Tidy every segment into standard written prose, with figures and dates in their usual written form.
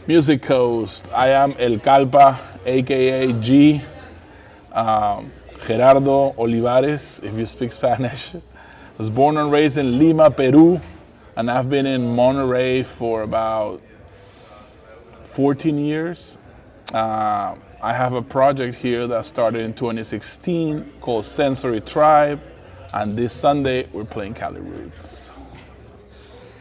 Music Coast. I am El Kallpa, aka G. Gerardo Olivares, if you speak Spanish. I was born and raised in Lima, Peru, and I've been in Monterey for about 14 years. I have a project here that started in 2016 called Sensory TRiBE, and this Sunday we're playing Cali Roots.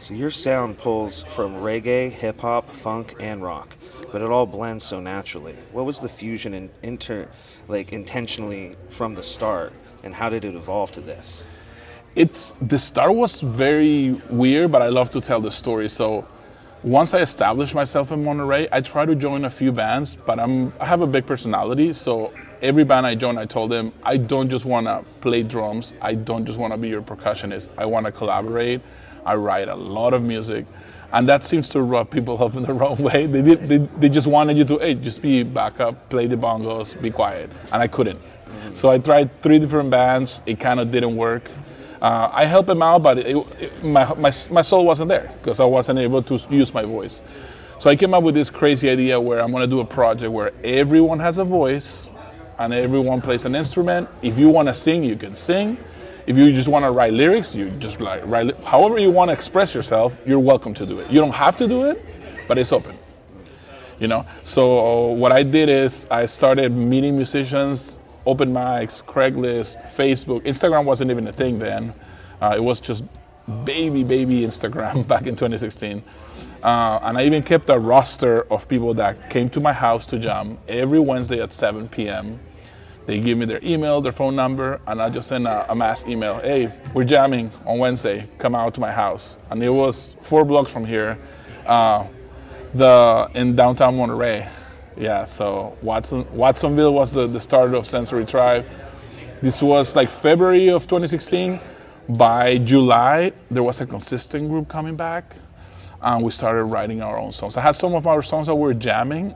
So your sound pulls from reggae, hip-hop, funk, and rock, but it all blends so naturally. What was the fusion intentionally from the start, and how did it evolve to this? The start was very weird, but I love to tell the story. So once I established myself in Monterey, I tried to join a few bands, but I have a big personality, so every band I joined, I told them, I don't just want to play drums, I don't just want to be your percussionist, I want to collaborate. I write a lot of music, and that seems to rub people up in the wrong way. They just wanted you to, hey, just be backup, play the bongos, be quiet, and I couldn't. So I tried 3 different bands. It kind of didn't work. I helped them out, but my soul wasn't there because I wasn't able to use my voice. So I came up with this crazy idea where I'm going to do a project where everyone has a voice and everyone plays an instrument. If you want to sing, you can sing. If you just want to write lyrics, you just write. However you want to express yourself, you're welcome to do it. You don't have to do it, but it's open. So what I did is I started meeting musicians, open mics, Craigslist, Facebook. Instagram wasn't even a thing then. It was just baby Instagram back in 2016. And I even kept a roster of people that came to my house to jam every Wednesday at 7 p.m. They give me their email, their phone number, and I just send a mass email. Hey, we're jamming on Wednesday. Come out to my house. And it was 4 blocks from here, in downtown Monterey. Yeah, so Watsonville was the start of Sensory TRiBE. This was like February of 2016. By July, there was a consistent group coming back, and we started writing our own songs. I had some of our songs that were jamming,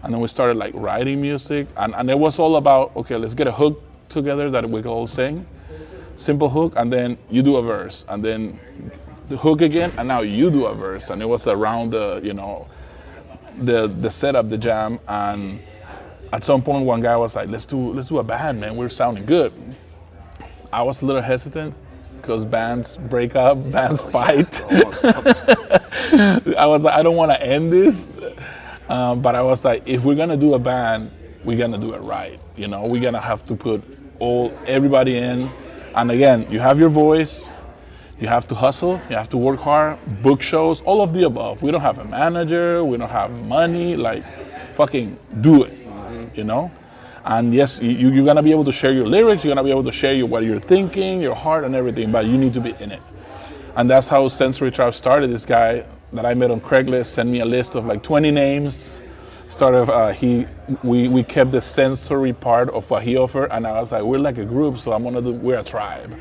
and then we started like writing music, and it was all about, okay, let's get a hook together that we can all sing, simple hook, and then you do a verse, and then the hook again, and now you do a verse, and it was around the setup, the jam, and at some point one guy was like, let's do a band, man, we're sounding good. I was a little hesitant because bands break up, bands fight. I was like, I don't want to end this. But I was like, if we're gonna do a band, we're gonna do it right. We're gonna have to put everybody in. And again, you have your voice, you have to hustle, you have to work hard, book shows, all of the above. We don't have a manager, we don't have money, like fucking do it, And yes, you're gonna be able to share your lyrics, you're gonna be able to share what you're thinking, your heart and everything, but you need to be in it. And that's how Sensory TRiBE started. This guy that I met on Craigslist sent me a list of like 20 names. We kept the sensory part of what he offered, and I was like, we're like a group, so we're a tribe.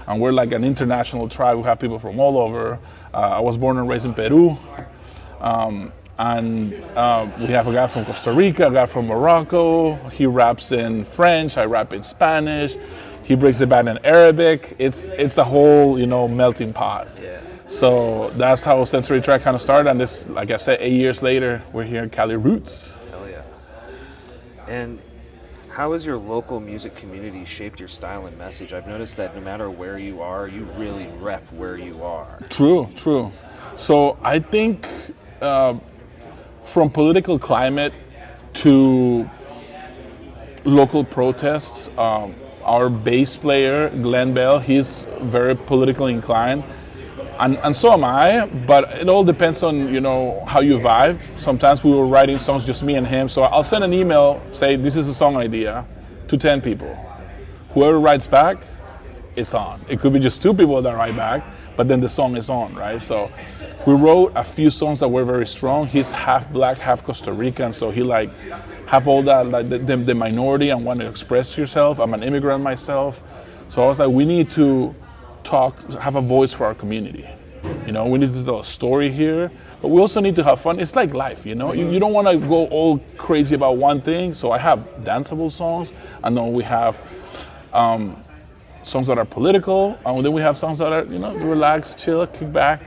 And we're like an international tribe. We have people from all over. I was born and raised in Peru. And we have a guy from Costa Rica, a guy from Morocco. He raps in French, I rap in Spanish. He breaks the band in Arabic. It's a whole, melting pot. Yeah. So that's how Sensory TRiBE kind of started, and this, like I said, 8 years later, we're here in Cali Roots. Hell yeah. And how has your local music community shaped your style and message? I've noticed that no matter where you are, you really rep where you are. True. So I think from political climate to local protests, our bass player, Glenn Bell, he's very politically inclined. And so am I, but it all depends on, how you vibe. Sometimes we were writing songs, just me and him. So I'll send an email, say, this is a song idea, to 10 people. Whoever writes back, it's on. It could be just 2 people that write back, but then the song is on, right? So we wrote a few songs that were very strong. He's half black, half Costa Rican, so he have all that, the minority and want to express yourself. I'm an immigrant myself. So I was like, we need to have a voice for our community. We need to tell a story here, but we also need to have fun. It's like life, you don't want to go all crazy about one thing. So I have danceable songs, and then we have songs that are political, and then we have songs that are, relax, chill, kick back.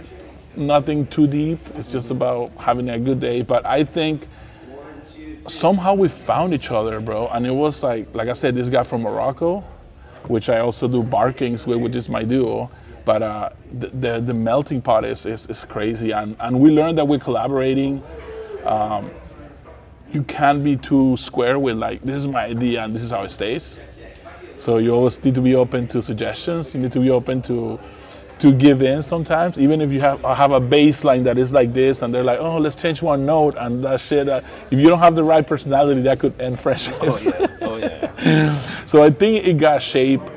nothing too deep. It's just about having a good day. But I think somehow we found each other, bro. And it was like I said, this guy from Morocco, which I also do barkings with, which is my duo. But the melting pot is crazy. And we learned that we're collaborating. You can't be too square with like, this is my idea and this is how it stays. So you always need to be open to suggestions. You need to be open to give in sometimes, even if you have a baseline that is like this, and they're like, oh, let's change one note, and that shit. If you don't have the right personality, that could end friendships. Oh yeah. So I think it got shaped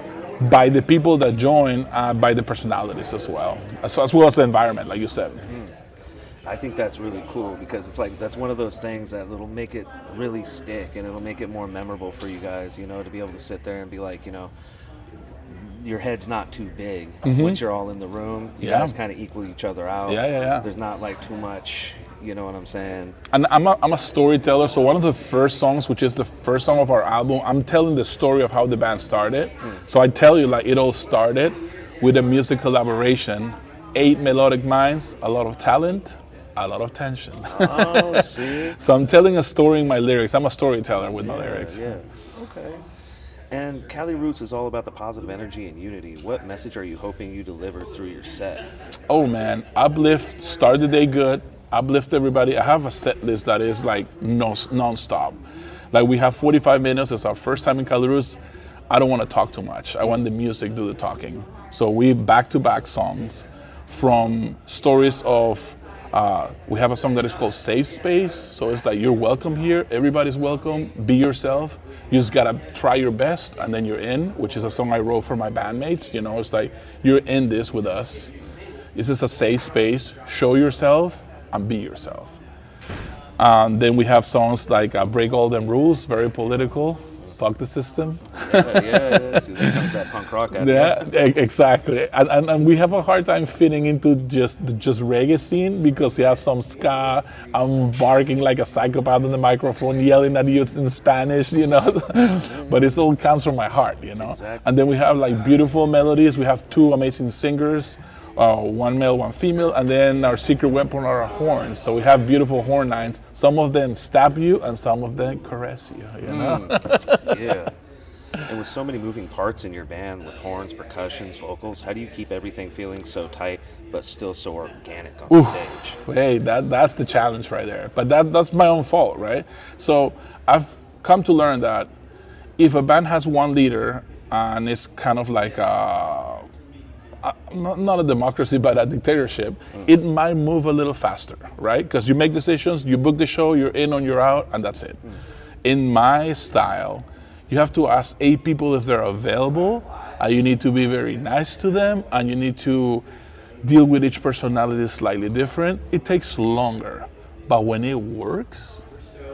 by the people that join, by the personalities as well as the environment, like you said. I think that's really cool because it's like that's one of those things that it'll make it really stick and it'll make it more memorable for you guys, you know, to be able to sit there and be like, you know, your head's not too big. Once you're all in the room, you guys kind of equal each other out. Yeah. There's not like too much, you know what I'm saying? And I'm a storyteller, so one of the first songs, which is the first song of our album, I'm telling the story of how the band started. So I tell you, like, it all started with a music collaboration, 8 melodic minds, a lot of talent, a lot of tension. Oh, see? So I'm telling a story in my lyrics. I'm a storyteller with my lyrics. Yeah, okay. And Cali Roots is all about the positive energy and unity. What message are you hoping you deliver through your set? Oh man, uplift, start the day good, uplift everybody. I have a set list that is like non-stop. Like we have 45 minutes, it's our first time in Cali Roots. I don't want to talk too much. I want the music to do the talking. So we back-to-back songs from stories of, we have a song that is called Safe Space. So it's like, you're welcome here, everybody's welcome, be yourself. You just gotta try your best and then you're in, which is a song I wrote for my bandmates. You know, it's like, you're in this with us. This is a safe space, show yourself and be yourself. Then we have songs like Break All Them Rules, very political, fuck the system. Yeah. See, there comes that punk rock out. Yeah, exactly. And we have a hard time fitting into just reggae scene because we have some ska. I'm barking like a psychopath on the microphone, yelling at you in Spanish, you know. But it all comes from my heart, you know. Exactly. And then we have like beautiful melodies. We have 2 amazing singers, one male, one female, and then our secret weapon are our horns. So we have beautiful horn lines. Some of them stab you, and some of them caress you. You know. Yeah. And with so many moving parts in your band, with horns, percussions, vocals, how do you keep everything feeling so tight but still so organic on the stage? Hey, that's the challenge right there. But that's my own fault, right? So I've come to learn that if a band has one leader and it's kind of like not a democracy, but a dictatorship, it might move a little faster, right? Because you make decisions, you book the show, you're in or you're out, and that's it. In my style, you have to ask 8 people if they're available, and you need to be very nice to them, and you need to deal with each personality slightly different. It takes longer, but when it works,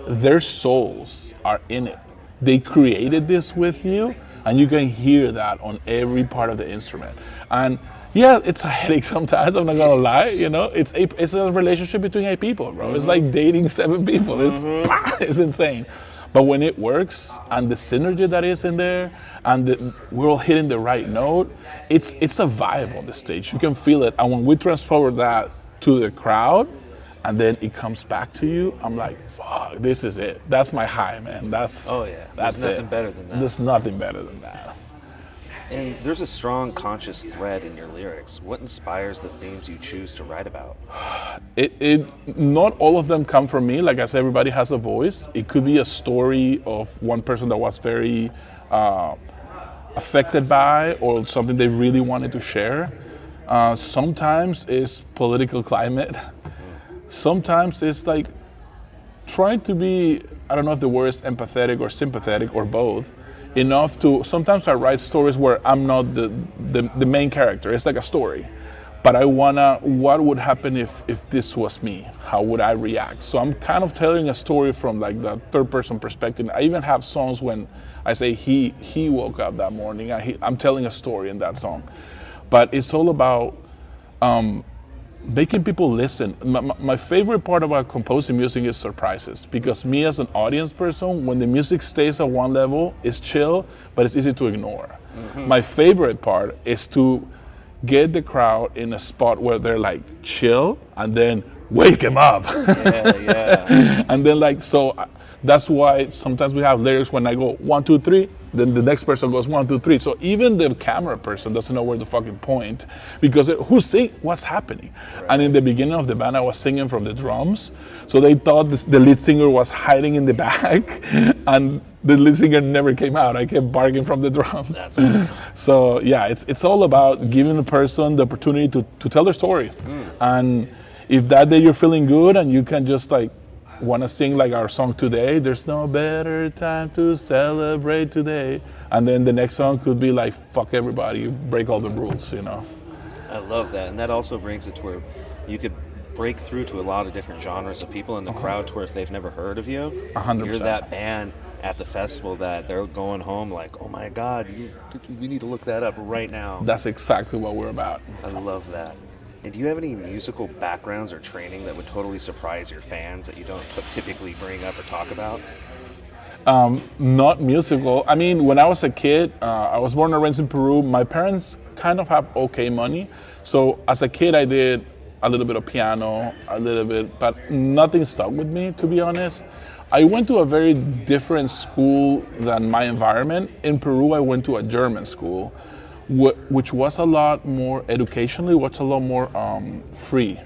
their souls are in it. They created this with you, and you can hear that on every part of the instrument. And yeah, it's a headache sometimes, I'm not gonna lie, you know. It's a relationship between 8 people, bro. It's like dating 7 people. It's insane. But when it works, and the synergy that is in there, and we're all hitting the right note, it's a vibe on the stage. You can feel it. And when we transport that to the crowd, and then it comes back to you, I'm like, fuck, this is it. That's my high, man. That's There's nothing better than that. There's nothing better than that. And there's a strong conscious thread in your lyrics. What inspires the themes you choose to write about? Not all of them come from me. Like I said, everybody has a voice. It could be a story of one person that was very affected by, or something they really wanted to share. Sometimes it's political climate. Sometimes it's like trying to be, I don't know if the word is empathetic or sympathetic or both, enough to, sometimes I write stories where I'm not the main character. It's like a story. But I wanna, what would happen if this was me? How would I react? So I'm kind of telling a story from like the third person perspective. I even have songs when I say he woke up that morning. I'm telling a story in that song. But it's all about making people listen. My favorite part about composing music is surprises, because me as an audience person, when the music stays at one level, it's chill, but it's easy to ignore. My favorite part is to get the crowd in a spot where they're like chill, and then wake them up. Yeah. And then like, so that's why sometimes we have lyrics when I go 1, 2, 3, then the next person goes 1, 2, 3. So even the camera person doesn't know where to fucking point, because who's singing? What's happening? Right. And in the beginning of the band, I was singing from the drums, so they thought the lead singer was hiding in the back, and the lead singer never came out. I kept barking from the drums. That's awesome. So yeah, it's all about giving the person the opportunity to tell their story. And if that day you're feeling good and you can just like want to sing like our song today, there's no better time to celebrate today, and then the next song could be like fuck everybody, break all the rules, you know. I love that, and that also brings it to where you could break through to a lot of different genres of people in the crowd, to where if they've never heard of you, 100%. You're that band at the festival that they're going home like, oh my god, we need to look that up right now. That's exactly what we're about. I love that. And do you have any musical backgrounds or training that would totally surprise your fans that you don't typically bring up or talk about? Not musical. I mean, when I was a kid, I was born and raised in Peru. My parents kind of have okay money. So as a kid, I did a little bit of piano, a little bit, but nothing stuck with me, to be honest. I went to a very different school than my environment. In Peru, I went to a German school, which was a lot more educationally, was a lot more free.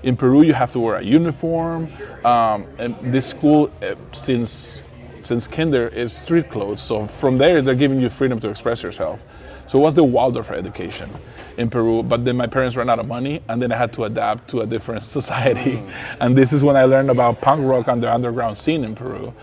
In Peru, you have to wear a uniform, and this school, since kinder, is street clothes. So from there, they're giving you freedom to express yourself. So it was the Waldorf education in Peru, but then my parents ran out of money, and then I had to adapt to a different society. And this is when I learned about punk rock and the underground scene in Peru.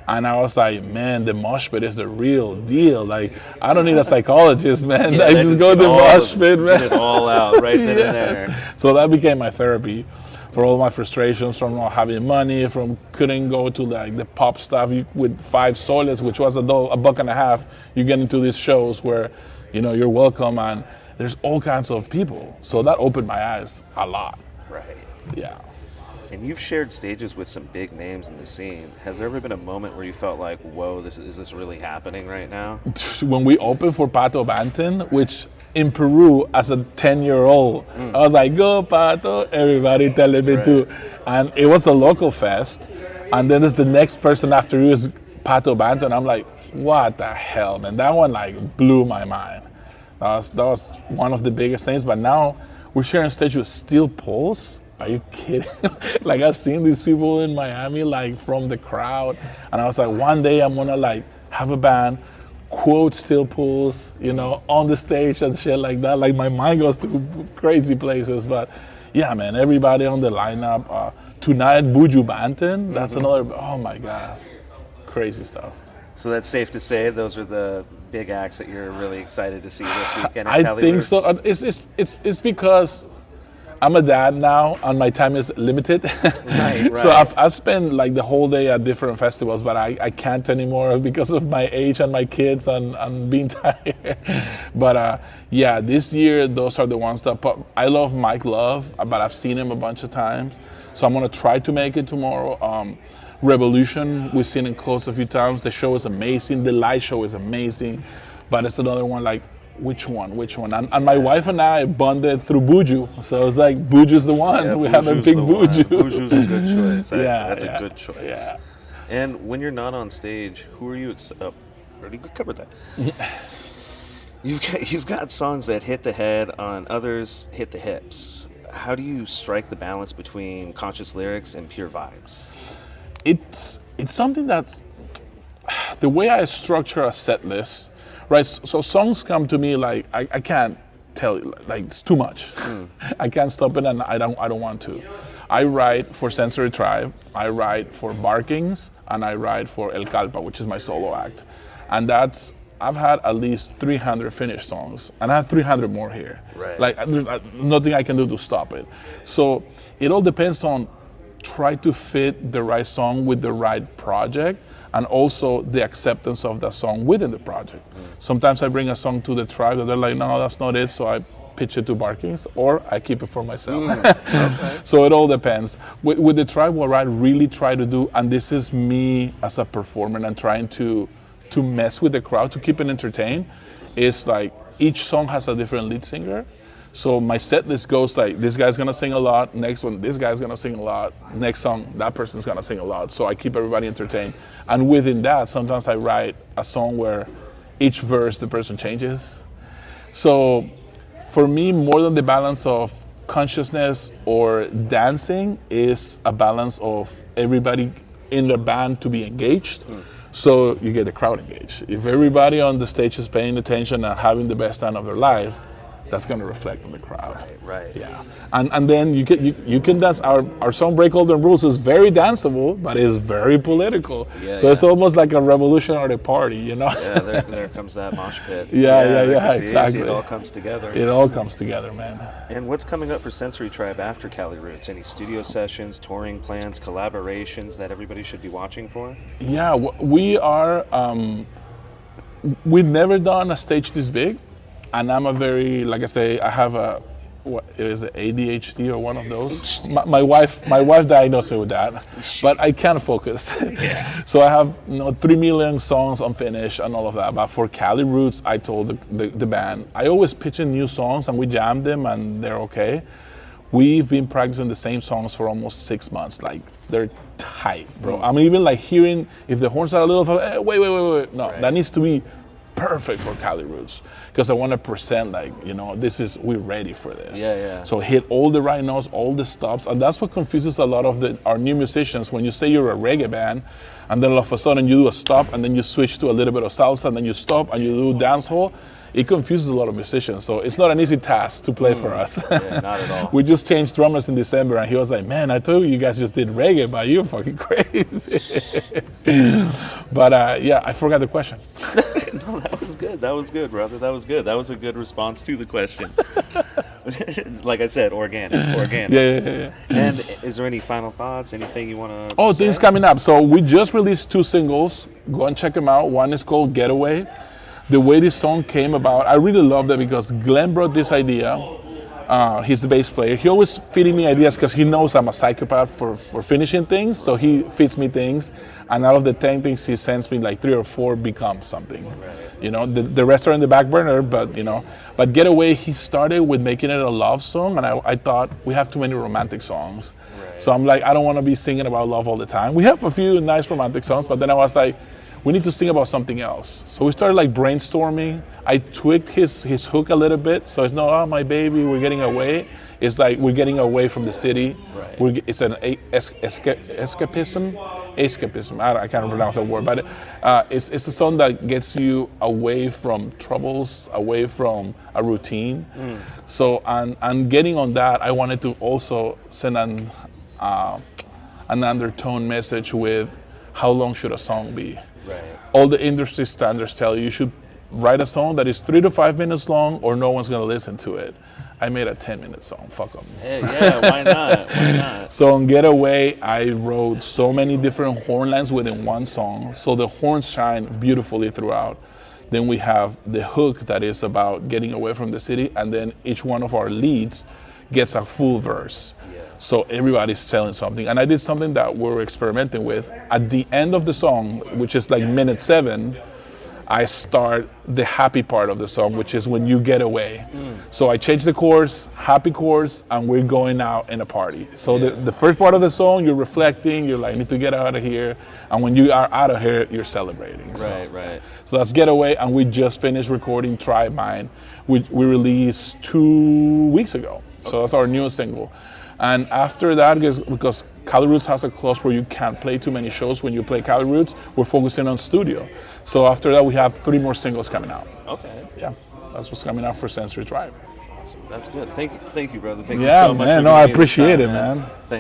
And I was like, man, the mosh pit is the real deal. Like, I don't need a psychologist, man. Yeah, I just go to the mosh pit, man. Get it all out right then and there. So that became my therapy for all my frustrations from not having money, from couldn't go to like the pop stuff with 5 soles, which was $1.50. You get into these shows where, you know, you're welcome and there's all kinds of people. So that opened my eyes a lot. Right. Yeah. And you've shared stages with some big names in the scene. Has there ever been a moment where you felt like, whoa, is this really happening right now? When we opened for Pato Banton, which in Peru, as a 10-year-old, I was like, go Pato, everybody telling me to. And it was a local fest. And then there's the next person after you is Pato Banton. I'm like, what the hell, man? That one like blew my mind. That was one of the biggest things. But now we're sharing stage with Steel Pulse. Are you kidding? Like, I've seen these people in Miami, like, from the crowd, and I was like, one day I'm gonna, like, have a band, quote Steel Pulse, you know, on the stage and shit like that. Like, my mind goes to crazy places, but yeah, man, everybody on the lineup. Tonight, Buju Banton, that's another, oh my God, crazy stuff. So that's safe to say those are the big acts that you're really excited to see this weekend at Cali Roots? I think so. It's because I'm a dad now, and my time is limited. Right. So I've spent like the whole day at different festivals, but I can't anymore because of my age and my kids and being tired. But yeah, this year those are the ones that pop. I love Mike Love, but I've seen him a bunch of times, so I'm gonna try to make it tomorrow. Revolution, we've seen it close a few times. The show is amazing. The light show is amazing, but it's another one like, which one? And my wife and I bonded through Buju, so it's like Buju's the one. Yeah, we have a big Buju. Buju's a good choice. That's a good choice. Yeah. And when you're not on stage, who are you? Already covered that. You've got songs that hit the head, on others hit the hips. How do you strike the balance between conscious lyrics and pure vibes? It's something that the way I structure a set list. Right, so songs come to me like I can't tell you, like it's too much. I can't stop it, and I don't want to. I write for Sensory Tribe, I write for Barkings, and I write for El Kallpa, which is my solo act. And I've had at least 300 finished songs, and I have 300 more here. Right. Like there's nothing I can do to stop it. So it all depends on try to fit the right song with the right project, and also the acceptance of that song within the project. Sometimes I bring a song to the tribe that they're like, no, that's not it, so I pitch it to Barkings, or I keep it for myself. Okay. So it all depends. With the tribe, what I really try to do, and this is me as a performer and trying to mess with the crowd to keep it entertained, is like each song has a different lead singer. So my set list goes like, this guy's gonna sing a lot, next one, this guy's gonna sing a lot, next song, that person's gonna sing a lot. So I keep everybody entertained. And within that, sometimes I write a song where each verse the person changes. So for me, more than the balance of consciousness or dancing is a balance of everybody in the band to be engaged. So you get the crowd engaged. If everybody on the stage is paying attention and having the best time of their life, that's going to reflect on the crowd. Right. Yeah, and then you can dance. Our song "Break All the Rules" is very danceable, but it's very political. So it's almost like a revolutionary party, you know. Yeah, there comes that mosh pit. Yeah, exactly. It all comes together. It all comes together, man. And what's coming up for Sensory Tribe after Cali Roots? Any studio sessions, touring plans, collaborations that everybody should be watching for? Yeah, we are. We've never done a stage this big. And I'm a very, like I say, I have a, what is it, ADHD or one of those? My wife diagnosed me with that, but I can't focus. So I have 3 million songs unfinished and all of that. But for Cali Roots, I told the band, I always pitch in new songs and we jam them and they're okay. We've been practicing the same songs for almost 6 months. Like, they're tight, bro. I'm even like hearing, if the horns are a little, wait. No, that needs to be perfect for Cali Roots, because I want to present like, we're ready for this. Yeah. So hit all the right notes, all the stops, and that's what confuses a lot of our new musicians. When you say you're a reggae band, and then all of a sudden you do a stop, and then you switch to a little bit of salsa, and then you stop and you do dancehall. It confuses a lot of musicians, so it's not an easy task to play for us. Yeah, not at all. We just changed drummers in December, and he was like, "Man, I told you guys just did reggae, but you're fucking crazy." But I forgot the question. No, that was good. That was good, brother. That was good. That was a good response to the question. Like I said, organic. Yeah. And is there any final thoughts? Anything you want to? Things coming up. So we just released 2 singles. Go and check them out. One is called Getaway. The way this song came about, I really loved it because Glenn brought this idea. He's the bass player. He always feeding me ideas because he knows I'm a psychopath for finishing things. So he feeds me things. And out of the 10 things he sends me, like 3 or 4 become something. Right. The rest are in the back burner, but Getaway, he started with making it a love song. And I thought, we have too many romantic songs. Right. So I'm like, I don't want to be singing about love all the time. We have a few nice romantic songs, but then I was like, we need to sing about something else. So we started like brainstorming. I tweaked his hook a little bit. So it's not, oh, my baby, we're getting away. It's like, we're getting away from the city. Right. It's an escapism. I can't pronounce that word, but it's a song that gets you away from troubles, away from a routine. So, and getting on that, I wanted to also send an undertone message with how long should a song be. Right. All the industry standards tell you should write a song that is 3 to 5 minutes long or no one's going to listen to it. I made a 10-minute song. Fuck them. Hey, yeah, why not? So on Getaway, I wrote so many different horn lines within one song. So the horns shine beautifully throughout. Then we have the hook that is about getting away from the city. And then each one of our leads gets a full verse. So everybody's selling something. And I did something that we're experimenting with. At the end of the song, which is like minute 7, I start the happy part of the song, which is when you get away. So I change the chorus, happy chorus, and we're going out in a party. So the first part of the song, you're reflecting, you're like, I need to get out of here. And when you are out of here, you're celebrating. Right. So that's Getaway, and we just finished recording TRiBE Mine, which we released 2 weeks ago. So that's our newest single. And after that, because Cali Roots has a clause where you can't play too many shows when you play Cali Roots, we're focusing on studio. So after that, we have 3 more singles coming out. Okay. Yeah, that's what's coming out for Sensory Tribe. Awesome. That's good. Thank you, brother. Thank you so much. Yeah, man. No, I appreciate it, man. Thank